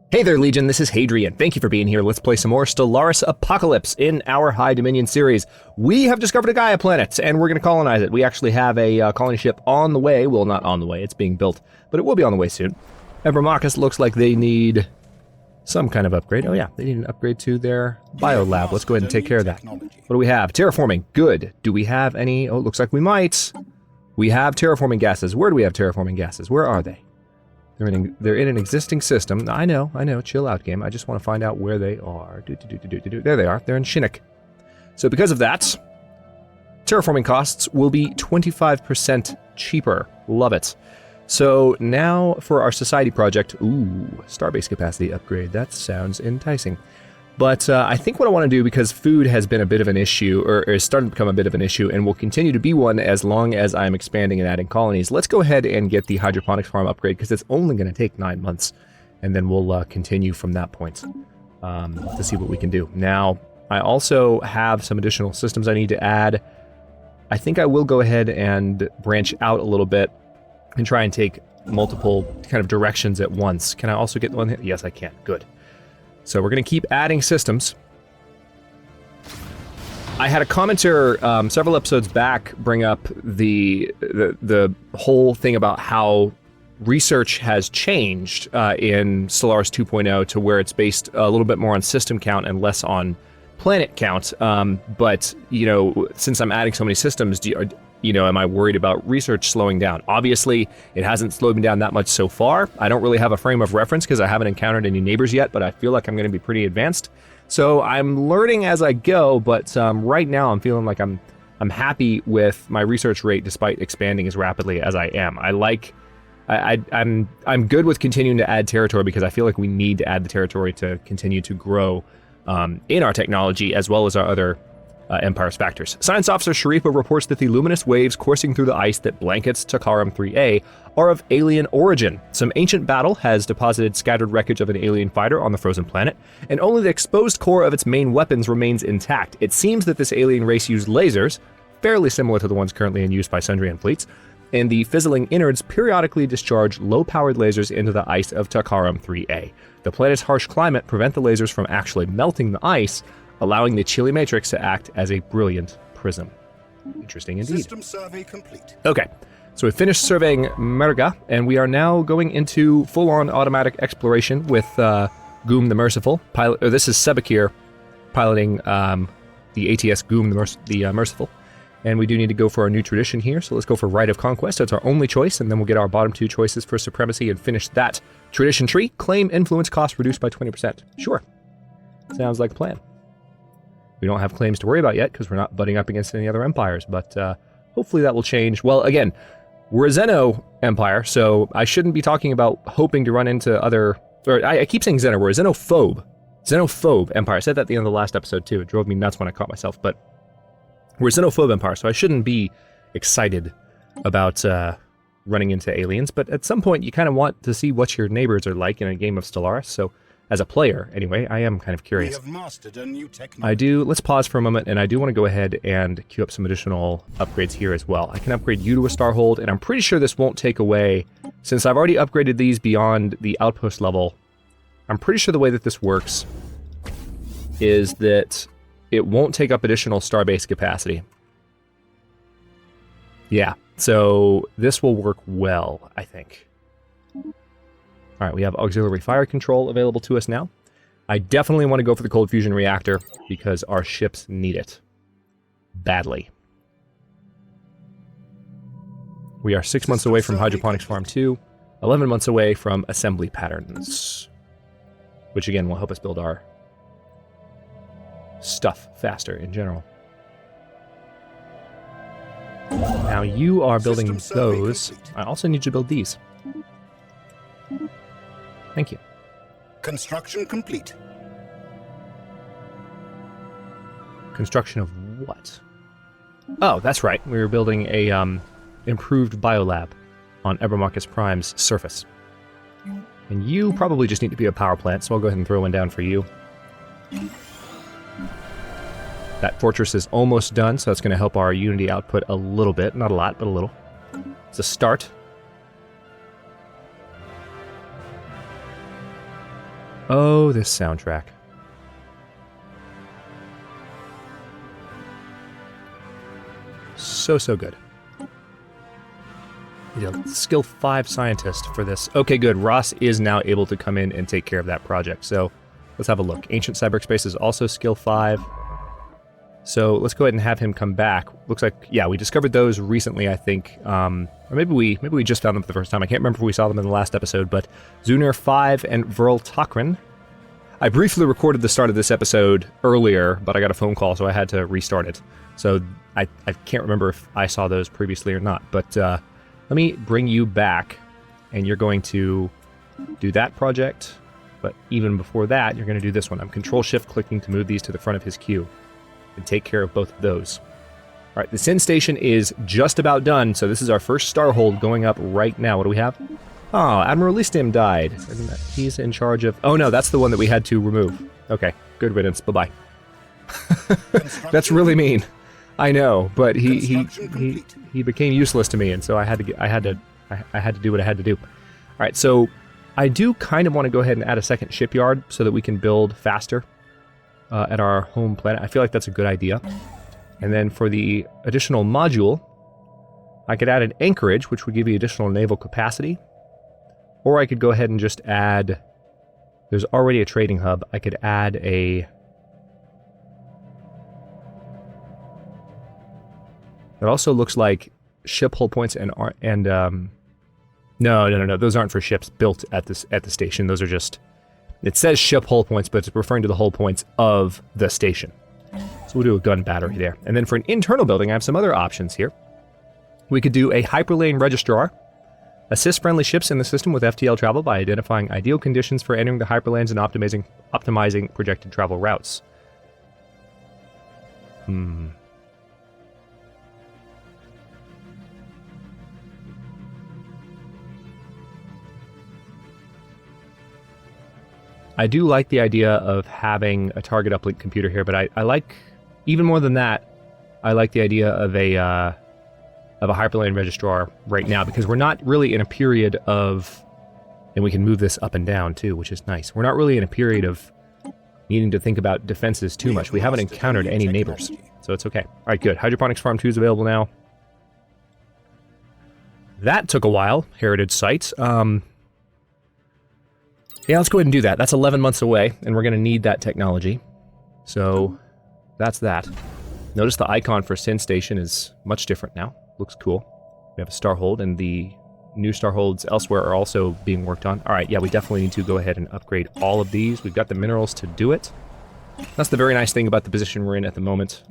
Hey there, Legion, this is Hadrian. Thank you for being here. Let's play some more Stellaris Apocalypse in our High Dominion series. We have discovered a Gaia planet, and we're going to colonize it. We actually have a colony ship on the way. Well, not on the way, it's being built, but it will be on the way soon. Ebromachus looks like they need some kind of upgrade. Oh yeah, they need an upgrade to their biolab. Let's go ahead and take care of that. What do we have? Terraforming, good. Do we have any? Oh, it looks like we might. We have terraforming gases. Where do we have terraforming gases? Where are they? They're in an existing system. I know. Chill out, game. I just want to find out where they are. There they are. They're in Shinnik. So because of that, terraforming costs will be 25% cheaper. Love it. So now for our society project. Ooh, starbase capacity upgrade. That sounds enticing. But I think what I want to do, because food has been a bit of an issue, or is starting to become a bit of an issue, and will continue to be one as long as I'm expanding and adding colonies, let's go ahead and get the hydroponics farm upgrade, because it's only going to take 9 months, and then we'll continue from that point to see what we can do. Now, I also have some additional systems I need to add. I think I will go ahead and branch out a little bit and try and take multiple kind of directions at once. Can I also get one? Yes, I can. Good. So we're going to keep adding systems. I had a commenter several episodes back bring up the whole thing about how research has changed in Stellaris 2.0 to where it's based a little bit more on system count and less on planet count. But, you know, since I'm adding so many systems, am I worried about research slowing down? Obviously, it hasn't slowed me down that much so far. I don't really have a frame of reference because I haven't encountered any neighbors yet, but I feel like I'm going to be pretty advanced. So I'm learning as I go, but right now I'm feeling like I'm happy with my research rate despite expanding as rapidly as I am. I'm good with continuing to add territory because I feel like we need to add the territory to continue to grow in our technology as well as our other Empire's factors. Science Officer Cherryh reports that the luminous waves coursing through the ice that blankets Takharum 3A are of alien origin. Some ancient battle has deposited scattered wreckage of an alien fighter on the frozen planet, and only the exposed core of its main weapons remains intact. It seems that this alien race used lasers, fairly similar to the ones currently in use by Sundrian fleets, and the fizzling innards periodically discharge low-powered lasers into the ice of Takharum 3A. The planet's harsh climate prevent the lasers from actually melting the ice, allowing the chilly matrix to act as a brilliant prism. Interesting indeed. System survey complete. Okay, so we finished surveying Merga, and we are now going into full-on automatic exploration with Goom the Merciful. This is Sebekir piloting the ATS Goom the Merciful. And we do need to go for our new tradition here, so let's go for Rite of Conquest. That's our only choice, and then we'll get our bottom two choices for Supremacy and finish that tradition tree. Claim influence cost reduced by 20%. Sure. Sounds like a plan. We don't have claims to worry about yet because we're not butting up against any other empires, but hopefully that will change. Well, again, we're a Xeno empire, so I shouldn't be talking about hoping to run into other... Or I keep saying Xeno, we're a xenophobe empire. I said that at the end of the last episode too. It drove me nuts when I caught myself, but we're a xenophobe empire, so I shouldn't be excited about running into aliens, but at some point you kind of want to see what your neighbors are like in a game of Stellaris, so... As a player, anyway, I am kind of curious. We have mastered a new technology. Let's pause for a moment, and I do want to go ahead and queue up some additional upgrades here as well. I can upgrade you to a Starhold, and I'm pretty sure this won't take away, since I've already upgraded these beyond the outpost level, I'm pretty sure the way that this works is that it won't take up additional starbase capacity. Yeah, so this will work well, I think. All right, we have auxiliary fire control available to us now. I definitely want to go for the cold fusion reactor because our ships need it badly. We are 6 months away from Hydroponics Farm 2, 11 months away from assembly patterns, which again will help us build our stuff faster in general. Now you are building those. I also need you to build these. Thank you. Construction complete. Construction of what? Oh, that's right. We were building a improved biolab on Ebromachus Prime's surface. And you probably just need to be a power plant, so I'll go ahead and throw one down for you. That fortress is almost done, so that's going to help our Unity output a little bit. Not a lot, but a little. It's a start. Oh, this soundtrack. So good. Skill 5 scientist for this. Okay, good. Ross is now able to come in and take care of that project. So let's have a look. Ancient Cyberspace is also skill 5. So let's go ahead and have him come back. Looks like, yeah, we discovered those recently, I think. Or maybe we just found them for the first time. I can't remember if we saw them in the last episode, but Zuner 5 and Vril Takrin. I briefly recorded the start of this episode earlier, but I got a phone call, so I had to restart it. So I can't remember if I saw those previously or not, but let me bring you back, and you're going to do that project, but even before that, you're going to do this one. I'm Control-Shift-clicking to move these to the front of his queue and take care of both of those. All right, the Sin Station is just about done, so this is our first Starhold going up right now. What do we have? Oh, Admiral Listim died. And he's in charge of... Oh, no, that's the one that we had to remove. Okay, good riddance. Bye-bye. That's really mean. I know, but he became useless to me, and so I had to do what I had to do. All right, so I do kind of want to go ahead and add a second shipyard so that we can build faster at our home planet. I feel like that's a good idea. And then for the additional module, I could add an anchorage, which would give you additional naval capacity, or I could go ahead and just add. There's already a trading hub. I could add a. It also looks like ship hull points no, those aren't for ships built at the station. Those are just, it says ship hull points, but it's referring to the hull points of the station. So we'll do a gun battery there. And then for an internal building, I have some other options here. We could do a hyperlane registrar, assist friendly ships in the system with FTL travel by identifying ideal conditions for entering the hyperlanes and optimizing projected travel routes. I do like the idea of having a target uplink computer here, but I like, even more than that, I like the idea of a hyperlane registrar right now, because we're not really in a period of, and we can move this up and down too, which is nice. We're not really in a period of needing to think about defenses too much. We haven't encountered any neighbors, so it's okay. All right, good. Hydroponics Farm 2 is available now. That took a while. Heritage sites. Yeah, let's go ahead and do that. That's 11 months away, and we're going to need that technology. So, that's that. Notice the icon for Sin Station is much different now. Looks cool. We have a Starhold, and the new Starholds elsewhere are also being worked on. Alright, yeah, we definitely need to go ahead and upgrade all of these. We've got the minerals to do it. That's the very nice thing about the position we're in at the moment.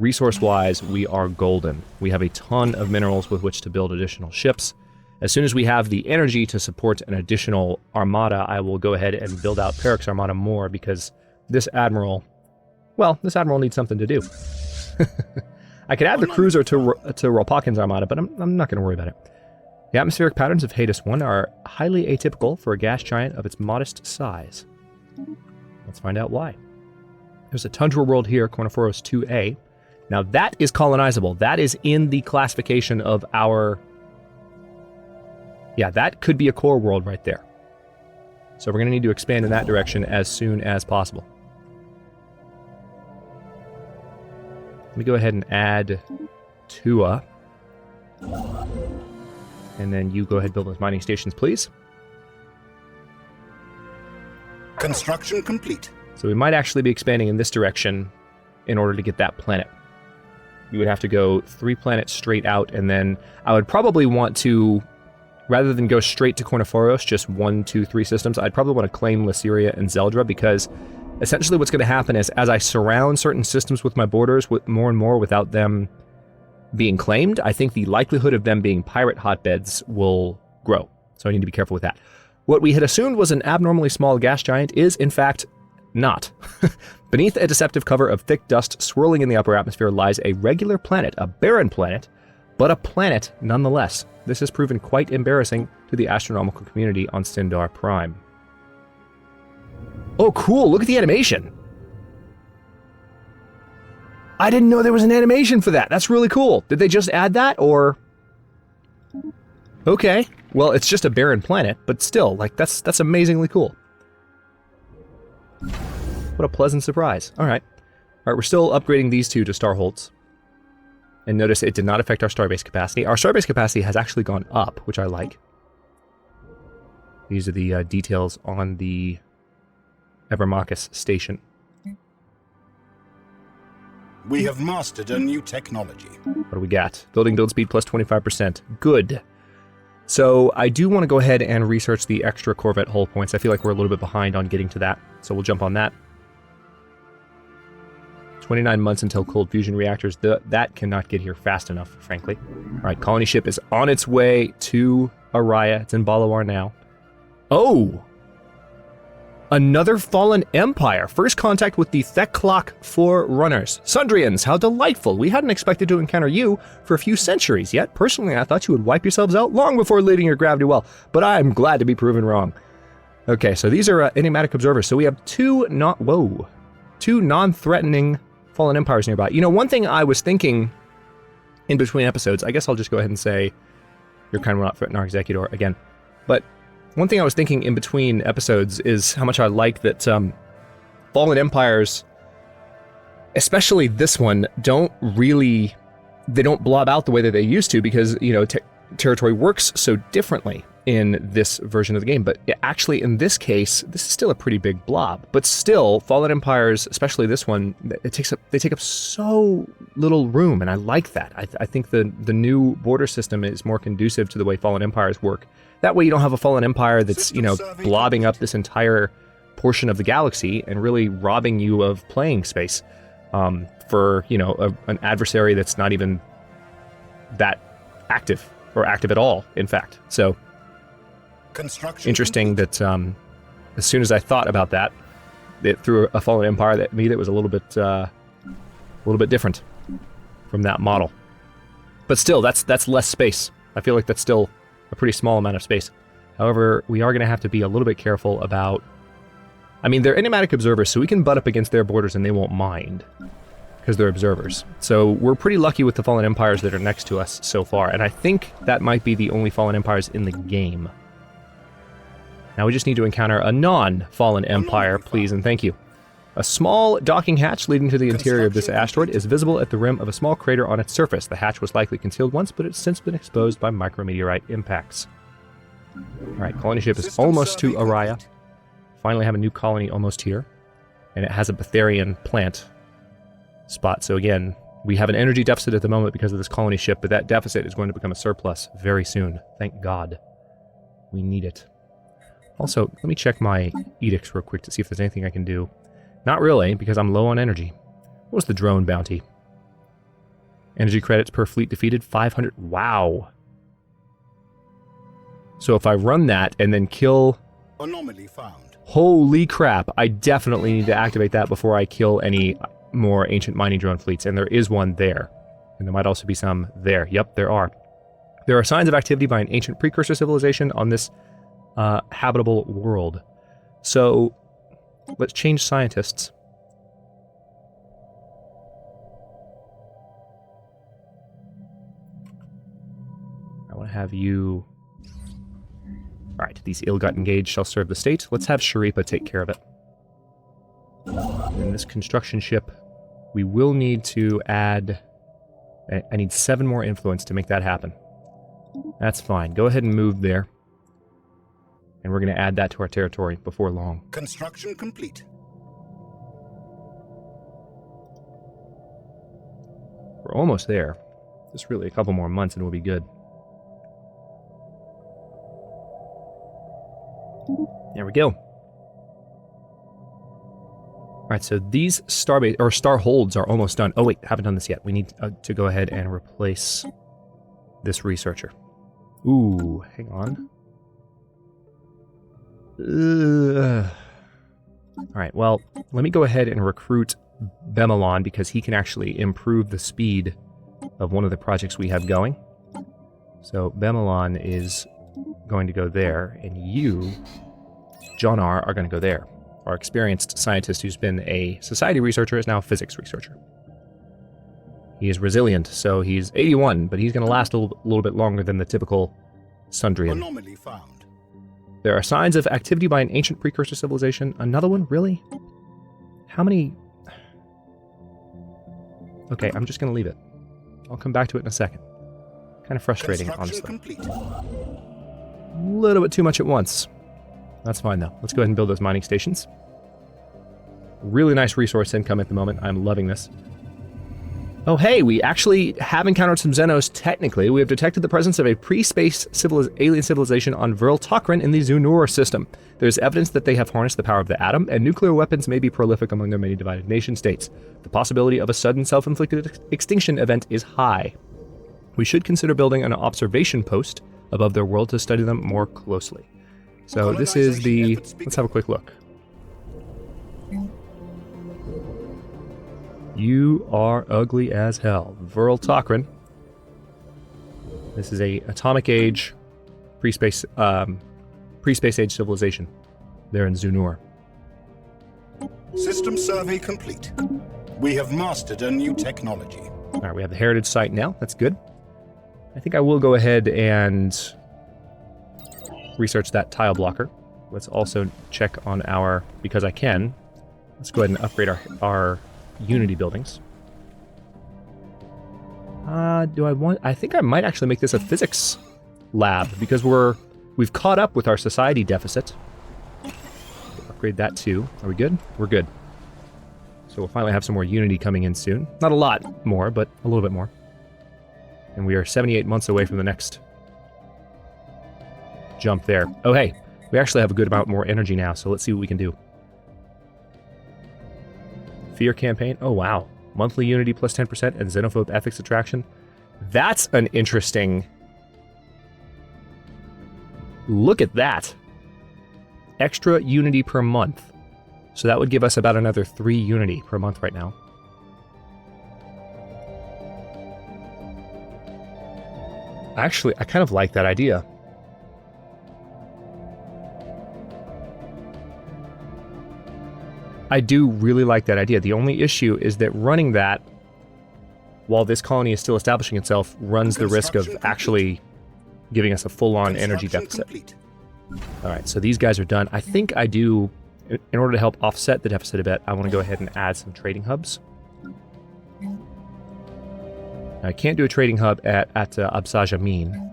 Resource-wise, we are golden. We have a ton of minerals with which to build additional ships. As soon as we have the energy to support an additional armada, I will go ahead and build out Peric's armada more, because this admiral needs something to do. I could add the cruiser to Rolpakin's armada, but I'm not going to worry about it. The atmospheric patterns of Hades 1 are highly atypical for a gas giant of its modest size. Let's find out why. There's a tundra world here, Corniforos 2A. Now that is colonizable. That is in the classification of our... Yeah, that could be a core world right there. So we're going to need to expand in that direction as soon as possible. Let me go ahead and add Tua. And then you go ahead and build those mining stations, please. Construction complete. So we might actually be expanding in this direction in order to get that planet. You would have to go 3 planets straight out, and then I would probably want to... Rather than go straight to Corniforos, just 1, 2, 3 systems, I'd probably want to claim Lyceria and Zeldra, because essentially what's going to happen is, as I surround certain systems with my borders with more and more without them being claimed, I think the likelihood of them being pirate hotbeds will grow. So I need to be careful with that. What we had assumed was an abnormally small gas giant is, in fact, not. Beneath a deceptive cover of thick dust swirling in the upper atmosphere lies a regular planet, a barren planet, but a planet nonetheless. This has proven quite embarrassing to the astronomical community on Syndar Prime. Oh, cool! Look at the animation! I didn't know there was an animation for that! That's really cool! Did they just add that, or... Okay, well, it's just a barren planet, but still, like, that's amazingly cool. What a pleasant surprise. All right, we're still upgrading these two to Starholds. And notice it did not affect our starbase capacity. Our starbase capacity has actually gone up, which I like. These are the details on the Evermachus station. We have mastered a new technology. What do we got? Building build speed plus 25%. Good. So I do want to go ahead and research the extra Corvette hull points. I feel like we're a little bit behind on getting to that, so we'll jump on that. 29 months until cold fusion reactors. That cannot get here fast enough, frankly. All right, colony ship is on its way to Araya. It's in Balawar now. Oh! Another fallen empire. First contact with the Thekklok Forerunners. Sundrians, how delightful. We hadn't expected to encounter you for a few centuries yet. Personally, I thought you would wipe yourselves out long before leaving your gravity well, but I'm glad to be proven wrong. Okay, so these are enigmatic observers. So we have two non-threatening fallen empires nearby. You know, one thing I was thinking in between episodes, I guess I'll just go ahead and say, you're kind of not threatening our executor again, but one thing I was thinking in between episodes is how much I like that fallen empires, especially this one, they don't blob out the way that they used to because, you know, territory works so differently in this version of the game. But actually, in this case, this is still a pretty big blob. But still, fallen empires, especially this one, they take up so little room, and I like that. I think the new border system is more conducive to the way fallen empires work. That way you don't have a fallen empire that's, you know, blobbing up this entire portion of the galaxy and really robbing you of playing space for, you know, an adversary that's not even that active or active at all, in fact. So, interesting that as soon as I thought about that, it threw a fallen empire at me that was a little bit different from that model. But still, that's less space. I feel like that's still a pretty small amount of space. However, we are going to have to be a little bit careful about... I mean, they're enigmatic observers, so we can butt up against their borders and they won't mind, because they're observers. So we're pretty lucky with the fallen empires that are next to us so far, and I think that might be the only fallen empires in the game. Now we just need to encounter a non-fallen empire, please and thank you. A small docking hatch leading to the interior of this asteroid is visible at the rim of a small crater on its surface. The hatch was likely concealed once, but it's since been exposed by micrometeorite impacts. Alright, colony ship is almost to Araya. Finally have a new colony almost here. And it has a Betharian plant spot. So again, we have an energy deficit at the moment because of this colony ship, but that deficit is going to become a surplus very soon. Thank God. We need it. Also, let me check my edicts real quick to see if there's anything I can do. Not really, because I'm low on energy. What was the drone bounty? Energy credits per fleet defeated, 500. Wow. So if I run that and then kill... Anomaly found. Holy crap, I definitely need to activate that before I kill any more ancient mining drone fleets, and there is one there. And there might also be some there. Yep, there are. There are signs of activity by an ancient precursor civilization on this habitable world. So... let's change scientists. I want to have you... Alright, these ill-gotten gauge shall serve the state. Let's have Cherryh take care of it. In this construction ship, we will need to add... I need 7 more influence to make that happen. That's fine. Go ahead and move there. And we're going to add that to our territory before long. Construction complete. We're almost there. Just really a couple more months and we'll be good. There we go. Alright, so these Starholds are almost done. Oh wait, haven't done this yet. We need to go ahead and replace this researcher. Ooh, hang on. Alright, well, let me go ahead and recruit Bemelon because he can actually improve the speed of one of the projects we have going. So Bemelon is going to go there, and you, Jonar, are going to go there. Our experienced scientist who's been a society researcher is now a physics researcher. He is resilient, so he's 81, but he's going to last a little bit longer than the typical Sundrian. Anomaly found. There are signs of activity by an ancient precursor civilization. Another one? Really? How many? Okay, I'm just going to leave it. I'll come back to it in a second. Kind of frustrating, honestly. Complete. A little bit too much at once. That's fine, though. Let's go ahead and build those mining stations. Really nice resource income at the moment. I'm loving this. Oh, hey, we actually have encountered some Xenos, technically. We have detected the presence of a pre-space alien civilization on Vril Tokran in the Zunur system. There's evidence that they have harnessed the power of the atom, and nuclear weapons may be prolific among their many divided nation-states. The possibility of a sudden self-inflicted extinction event is high. We should consider building an observation post above their world to study them more closely. So this is the... Let's have a quick look. You are ugly as hell. Vril Tokran. This is a atomic age, pre-space age civilization. They're in Zunur. System survey complete. We have mastered a new technology. All right, we have the heritage site now. That's good. I think I will go ahead and research that tile blocker. Let's also check on our, because I can, let's go ahead and upgrade our Unity buildings. I think I might actually make this a physics lab, because we've caught up with our society deficit. Upgrade that too. Are we good? We're good. So we'll finally have some more Unity coming in soon. Not a lot more, but a little bit more. And we are 78 months away from the next jump there. Oh hey, we actually have a good amount more energy now, so let's see what we can do. Fear campaign. Oh, wow. Monthly Unity plus 10% and xenophobe ethics attraction. That's an interesting... Look at that. Extra Unity per month. So that would give us about another 3 Unity per month right now. Actually, I kind of like that idea. I do really like that idea. The only issue is that running that while this colony is still establishing itself runs the risk of actually giving us a full-on energy deficit. Complete. All right, so these guys are done. I think I do, in order to help offset the deficit a bit, I want to go ahead and add some trading hubs. I can't do a trading hub at Absaj Amin,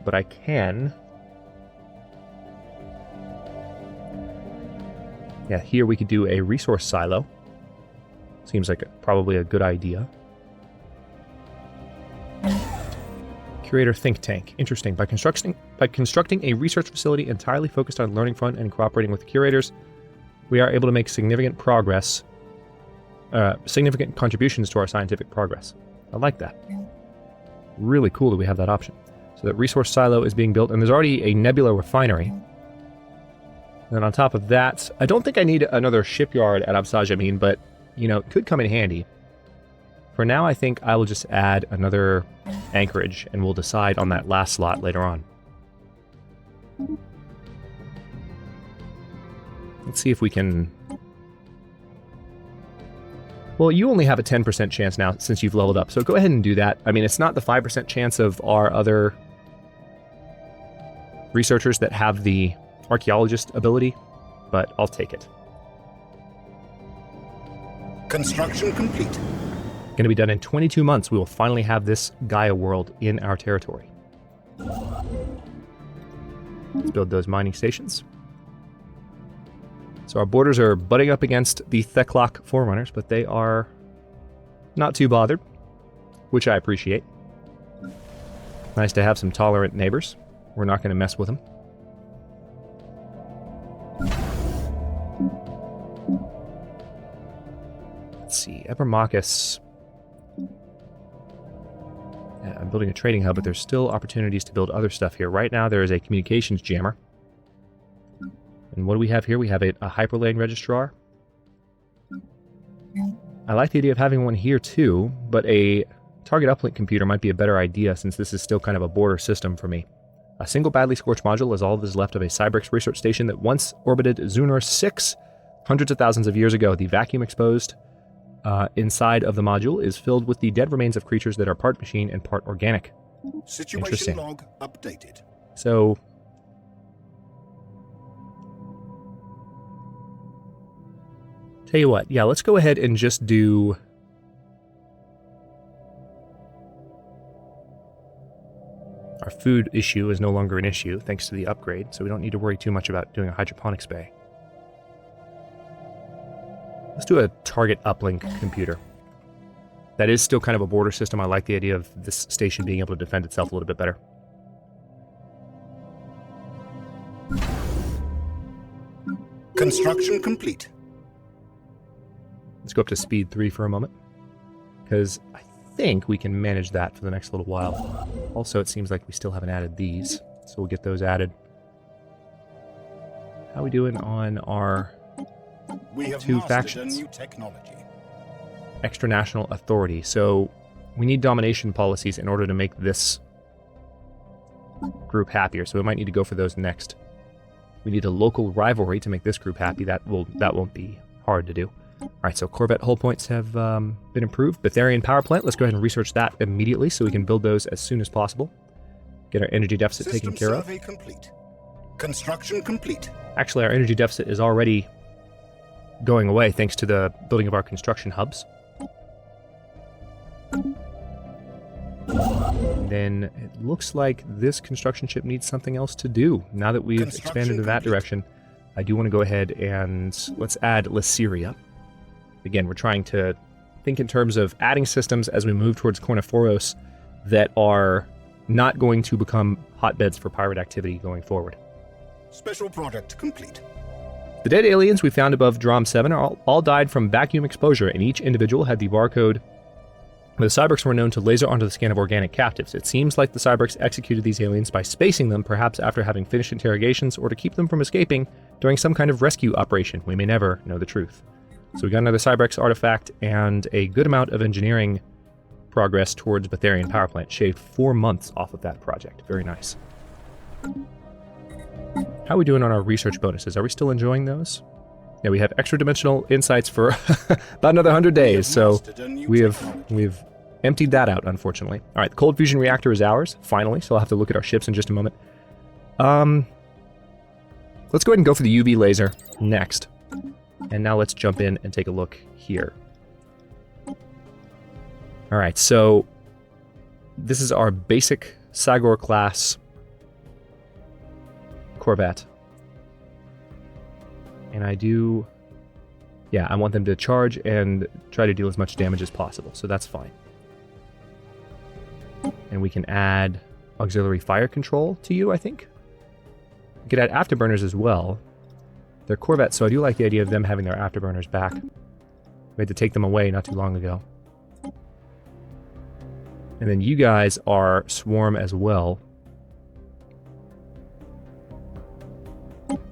but I can... Yeah, here we could do a resource silo. Seems like probably a good idea. Curator think tank. Interesting. By constructing a research facility entirely focused on learning front and cooperating with curators, we are able to make significant progress, significant contributions to our scientific progress. I like that. Really cool that we have that option. So that resource silo is being built, and there's already a nebula refinery. And on top of that, I don't think I need another shipyard at Absaj Amin, but, you know, it could come in handy. For now, I think I will just add another anchorage, and we'll decide on that last slot later on. Let's see if we can... Well, you only have a 10% chance now since you've leveled up, so go ahead and do that. I mean, it's not the 5% chance of our other researchers that have the archaeologist ability, but I'll take it. Construction complete. Going to be done in 22 months. We will finally have this Gaia world in our territory. Let's build those mining stations. So our borders are butting up against the Theklock Forerunners, but they are not too bothered, which I appreciate. Nice to have some tolerant neighbors. We're not going to mess with them. Let's see, Ebermachus. Yeah, I'm building a trading hub, but there's still opportunities to build other stuff here. Right now, there is a communications jammer. And what do we have here? We have a hyperlane registrar. I like the idea of having one here too, but a target uplink computer might be a better idea since this is still kind of a border system for me. A single badly scorched module is all that is left of a Cybrix research station that once orbited Zunur 6 hundreds of thousands of years ago. The vacuum exposed inside of the module is filled with the dead remains of creatures that are part machine and part organic. Situation log updated. So tell you what, yeah, let's go ahead and just do our food issue is no longer an issue thanks to the upgrade, so we don't need to worry too much about doing a hydroponics bay. Let's do a target uplink computer. That is still kind of a border system. I like the idea of this station being able to defend itself a little bit better. Construction complete. Let's go up to speed 3 for a moment, because I think we can manage that for the next little while. Also, it seems like we still haven't added these, so we'll get those added. How are we doing on our two factions? A new technology. Extra national authority. So we need domination policies in order to make this group happier. So we might need to go for those next. We need a local rivalry to make this group happy. That won't be hard to do. All right, so Corvette hull points have been improved. Betharian power plant. Let's go ahead and research that immediately so we can build those as soon as possible. Get our energy deficit taken care of. Survey complete. Construction complete. Actually, our energy deficit is already going away thanks to the building of our construction hubs. And then it looks like this construction ship needs something else to do. Now that we've expanded in that direction, I do want to go ahead and let's add Lyceria. Again, we're trying to think in terms of adding systems as we move towards Kornephoros that are not going to become hotbeds for pirate activity going forward. Special product complete. The dead aliens we found above Drom 7 all died from vacuum exposure, and each individual had the barcode. The Cyberks were known to laser onto the scan of organic captives. It seems like the Cyberks executed these aliens by spacing them, perhaps after having finished interrogations, or to keep them from escaping during some kind of rescue operation. We may never know the truth. So we got another Cyberks artifact and a good amount of engineering progress towards Betharian power plant. Shaved 4 months off of that project. Very nice. How are we doing on our research bonuses? Are we still enjoying those? Yeah, we have extra dimensional insights for about another 100 days, so we've emptied that out, unfortunately. All right, the cold fusion reactor is ours, finally, so I'll have to look at our ships in just a moment. Let's go ahead and go for the UV laser next. And now let's jump in and take a look here. All right, so this is our basic Sagor class Corvette. And I want them to charge and try to deal as much damage as possible, so that's fine. And we can add auxiliary fire control to you, I think. We could add afterburners as well. They're Corvettes, so I do like the idea of them having their afterburners back. We had to take them away not too long ago. And then you guys are Swarm as well.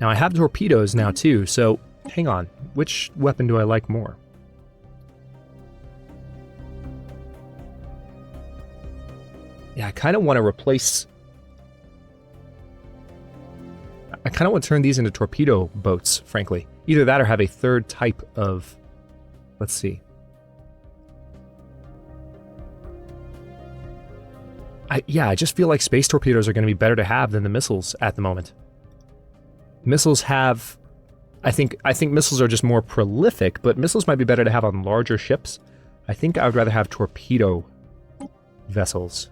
Now I have torpedoes now too, so hang on. Which weapon do I like more? Yeah, I kind of want to replace... I kind of want to turn these into torpedo boats, frankly. Either that or have a third type of... Let's see. I just feel like space torpedoes are going to be better to have than the missiles at the moment. Missiles have... I think missiles are just more prolific, but missiles might be better to have on larger ships. I think I would rather have torpedo vessels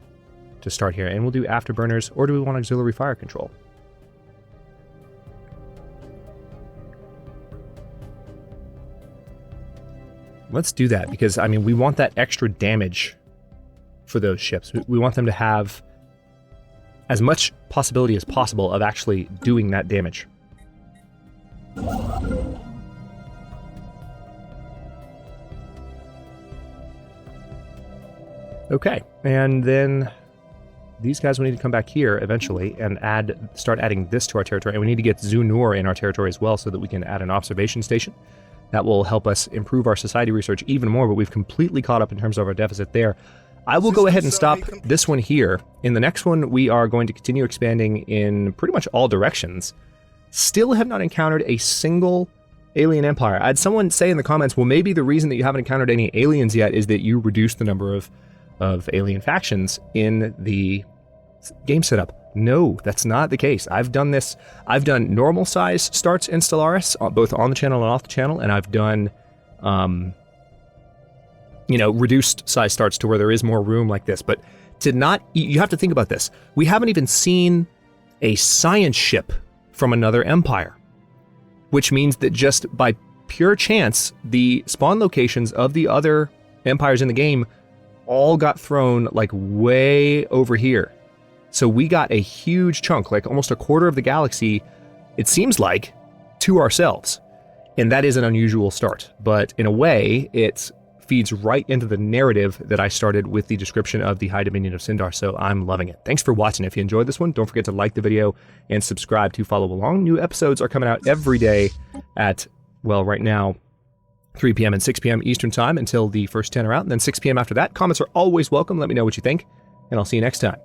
to start here. And we'll do afterburners, or do we want auxiliary fire control? Let's do that, because, I mean, we want that extra damage for those ships. We want them to have as much possibility as possible of actually doing that damage. Okay, and then these guys will need to come back here eventually and start adding this to our territory. And we need to get Zunur in our territory as well so that we can add an observation station. That will help us improve our society research even more, but we've completely caught up in terms of our deficit there. I will go ahead and stop this one here. In the next one, we are going to continue expanding in pretty much all directions. Still have not encountered a single alien empire. I had someone say in the comments, well, maybe the reason that you haven't encountered any aliens yet is that you reduced the number of alien factions in the game setup. No, that's not the case. I've done this. I've done normal size starts in Stellaris, both on the channel and off the channel, and I've done, reduced size starts to where there is more room like this. But you have to think about this. We haven't even seen a science ship from another empire, which means that just by pure chance, the spawn locations of the other empires in the game all got thrown like way over here. So we got a huge chunk, like almost a quarter of the galaxy, it seems like, to ourselves. And that is an unusual start. But in a way, it feeds right into the narrative that I started with the description of the High Dominion of Syndar, so I'm loving it. Thanks for watching. If you enjoyed this one, don't forget to like the video and subscribe to follow along. New episodes are coming out every day at, well, right now, 3 p.m. and 6 p.m. Eastern Time until the first 10 are out, and then 6 p.m. after that. Comments are always welcome. Let me know what you think, and I'll see you next time.